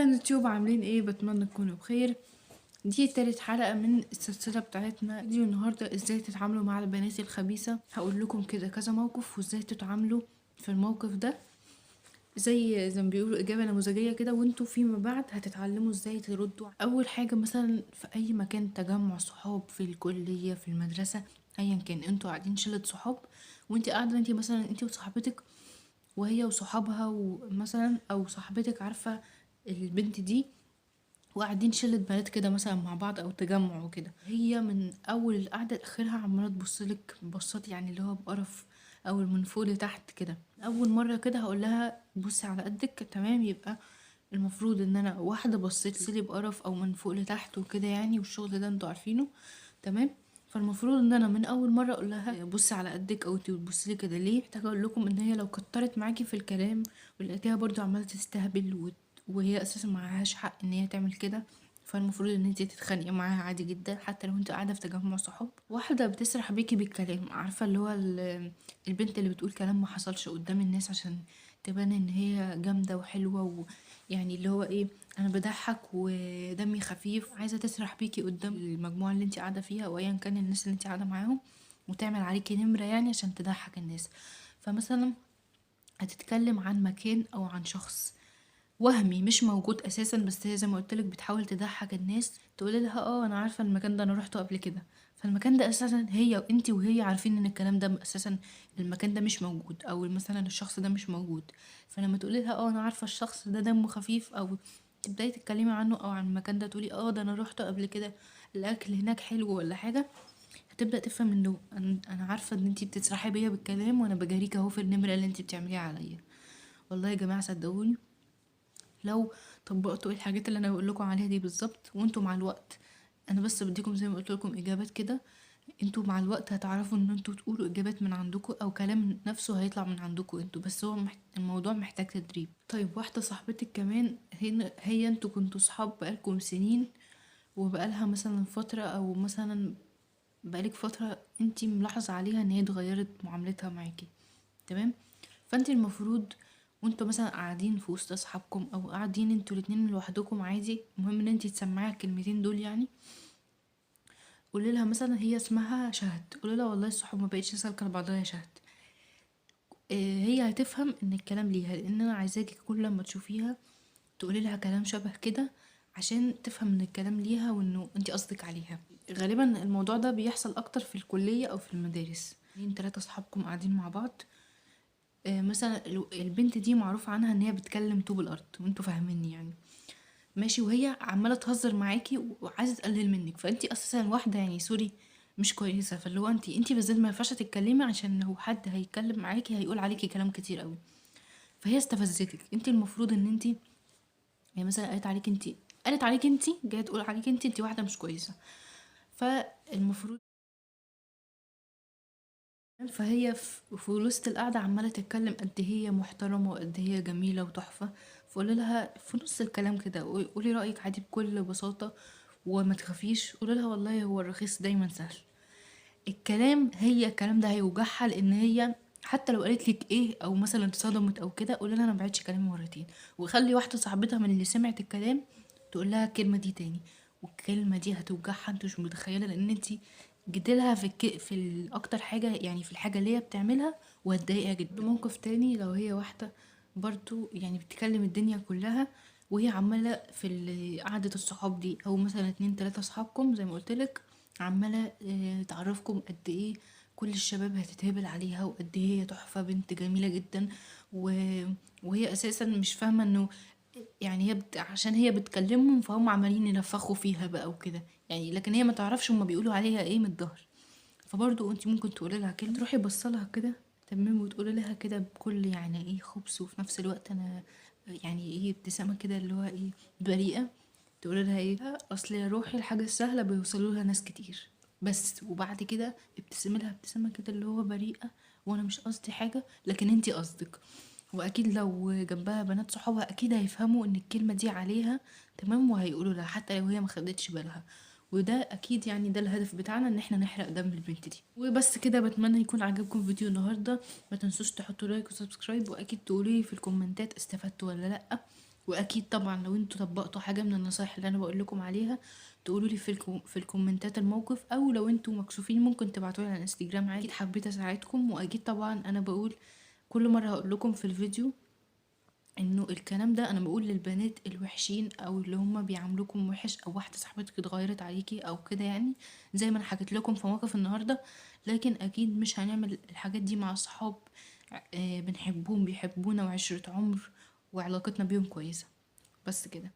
اهلا يوتيوب، عاملين ايه؟ بتمنى تكونوا بخير. دي تالت حلقة من السلسلة بتاعتنا. فيديو النهاردة ازاي تتعاملوا مع البنات الخبيثة. هقول لكم كده كذا موقف وازاي تتعاملوا في الموقف ده، زي ما بيقولوا اجابة نموذجية كده، وانتوا فيما بعد هتتعلموا ازاي تردوا. اول حاجة مثلا في اي مكان تجمع صحاب، في الكلية، في المدرسة، ايا كان، انتوا قاعدين شلة صحاب وانت قاعدة، انت مثلا انت وصاحبتك وهي وصحابها، ومثلا او صاحبتك عارفة البنت دي، وقاعدين شلة بنات كده مثلا مع بعض او تجمع وكده، هي من اول القعدة لاخرها عمالة تبصلك بصات يعني اللي هو بقرف، او من فوق لتحت كده. اول مرة كده هقول لها بصي على قدك، تمام؟ يبقى المفروض ان انا واحدة بصيت لي بقرف او من فوق لتحت وكده يعني، والشغل ده انتوا عارفينه، تمام؟ فالمفروض ان انا من اول مره اقول لها بصي على قدك، او انت بتبصي لي كده ليه. محتاجه اقول لكم ان هي لو كترت معاكي في الكلام ولقيتيها برضو عماله تستهبل وهي اساسا معهاش حق ان هي تعمل كده، فالمفروض ان انت تتخانقي معاها عادي جدا، حتى لو انت قاعده في تجمع صحاب. واحده بتسرح بيكي بالكلام، عارفه اللي هو البنت اللي بتقول كلام ما حصلش قدام الناس عشان تبان ان هي جامده وحلوه، ويعني اللي هو ايه، انا بضحك ودمي خفيف، عايزه تسرح بيكي قدام المجموعه اللي انت قاعده فيها او ايا كان الناس اللي انت قاعده معاهم، وتعمل عليكي نمره يعني عشان تضحك الناس. فمثلا هتتكلم عن مكان او عن شخص وهمي مش موجود اساسا، بس هي زي ما قلت لك بتحاول تضحك الناس، تقولي لها اه انا عارفه المكان ده، انا روحته قبل كده. فالمكان ده اساسا هي وانت وهي عارفين ان الكلام ده اساسا المكان ده مش موجود، او مثلا الشخص ده مش موجود. فلما تقولي لها اه انا عارفه الشخص ده دمه خفيف، او تبداي تتكلمي عنه او عن المكان ده، تقولي اه ده انا روحته قبل كده، الاكل هناك حلو ولا حاجه، هتبدا تفهم انه انا عارفه ان انتي بتسرحي بيا بالكلام، وانا بجاريك اهو في النمره اللي انتي بتعمليها عليا. والله يا جماعه صدقوني، لو طبقتوا الحاجات اللي انا بقول لكم عليها دي بالظبط، وانتوا مع الوقت، انا بس بديكم زي ما قلت لكم اجابات كده، انتوا مع الوقت هتعرفوا ان انتوا تقولوا اجابات من عندكم، او كلام نفسه هيطلع من عندكم انتوا، بس هو الموضوع محتاج تدريب. طيب واحده صاحبتك كمان، هي انتوا كنتوا صحاب بقالكم سنين، وبقالها مثلا فتره، او مثلا بقالك فتره انتي ملاحظه عليها ان هي اتغيرت معاملتها معاكي، تمام؟ فانت المفروض وانتوا مثلا قاعدين في وسط اصحابكم، او قاعدين انتوا الاتنين لوحدكم عادي، المهم ان انت تسمعي الكلمتين دول يعني. قولي لها مثلا هي اسمها شهد، قولي لها والله الصحاب ما بقتش سالكه لبعضها يا شهد. هي هتفهم ان الكلام ليها، لان انا عايزاكي كل لما تشوفيها تقولي لها كلام شبه كده، عشان تفهم ان الكلام ليها وانه انت قصدك عليها. غالبا الموضوع ده بيحصل اكتر في الكليه او في المدارس، اتنين تلاته اصحابكم قاعدين مع بعض، مثلا البنت دي معروف عنها ان هي بتكلم طوب الارض، وانتوا فاهميني يعني، ماشي؟ وهي عماله تهزر معاكي وعايزه تقلل منك، فانت اساسا واحده يعني سوري مش كويسه، فاللي هو انت بالذات ما ينفعش تتكلمي، عشان لو حد هيتكلم معاكي هيقول عليكي كلام كتير قوي. فهي استفزتك، انت المفروض ان انت يعني مثلا قالت عليك انت جايه تقول عليك انت واحده مش كويسه، فالمفروض فهي في وسط القعدة عمالة تتكلم قد هي محترمة وقد هي جميلة وتحفة، فقولي لها في نص الكلام كده، قولي رأيك عادي بكل بساطة وما تخافيش، قولي لها والله هو الرخيص دايما سهل. الكلام ده هيوجعها، لان هي حتى لو قالت لك ايه، او مثلا اتصدمت او كده، قولي لها انا ما بعتش كلامي مرتين، وخلي واحده صاحبتها من اللي سمعت الكلام تقول لها الكلمه دي تاني، والكلمه دي هتوجعها انت مش متخيله، لان انت جيتيلها اكتر حاجه يعني في الحاجه اللي هي بتعملها، وهتضايقها جدا. موقف تاني، لو هي واحده برضو يعني بتكلم الدنيا كلها، وهي عماله في قعده الصحاب دي، او مثلا اتنين تلاته صحابكم زي ما قلتلك، عمالة تعرفكم قد ايه كل الشباب هتتهبل عليها، وقد ايه هي تحفة، بنت جميلة جدا، و... وهي اساسا مش فاهمة انه يعني عشان هي بتكلمهم فهم عمالين ينفخوا فيها بقى وكده يعني، لكن هي ما تعرفش هما بيقولوا عليها ايه من الظهر. فبرضو انت ممكن تقولي لها كلمة، تروحي بصلها كده، تمام، وتقولي لها كده بكل يعني ايه خبث، وفي نفس الوقت انا يعني ايه ابتسامة كده اللي هو ايه بريئة، تقولي لها ايه اصل يا روحي الحاجة السهلة بيوصلوا لها ناس كتير بس. وبعد كده ابتسمي لها ابتسامة كده اللي هو بريئة، وانا مش قصدي حاجة لكن انتي قصدك. واكيد لو جنبها بنات صحابها اكيد هيفهموا ان الكلمة دي عليها، تمام، وهيقولوا لها حتى لو هي ما خدتش بالها. وده اكيد يعني ده الهدف بتاعنا، ان احنا نحرق دم البنت دي. وبس كده، بتمنى يكون عجبكم فيديو النهارده، ما تنسوش تحطوا لايك وسبسكرايب، واكيد تقولوا لي في الكومنتات استفدتوا ولا لا، واكيد طبعا لو انتوا طبقتوا حاجه من النصايح اللي انا بقول لكم عليها تقولوا لي في الكومنتات الموقف، او لو انتوا مكسوفين ممكن تبعتوا لي على الانستجرام عادي. اكيد حبيت اساعدكم، واكيد طبعا انا بقول كل مره هقول لكم في الفيديو انه الكلام ده انا بقول للبنات الوحشين او اللي هم بيعاملوكم وحش، او واحده صاحبتك اتغيرت عليكي او كده يعني، زي ما انا حكيت لكم في موقف النهارده. لكن اكيد مش هنعمل الحاجات دي مع الصحاب بنحبهم بيحبونا وعشرة عمر وعلاقتنا بيهم كويسه. بس كده.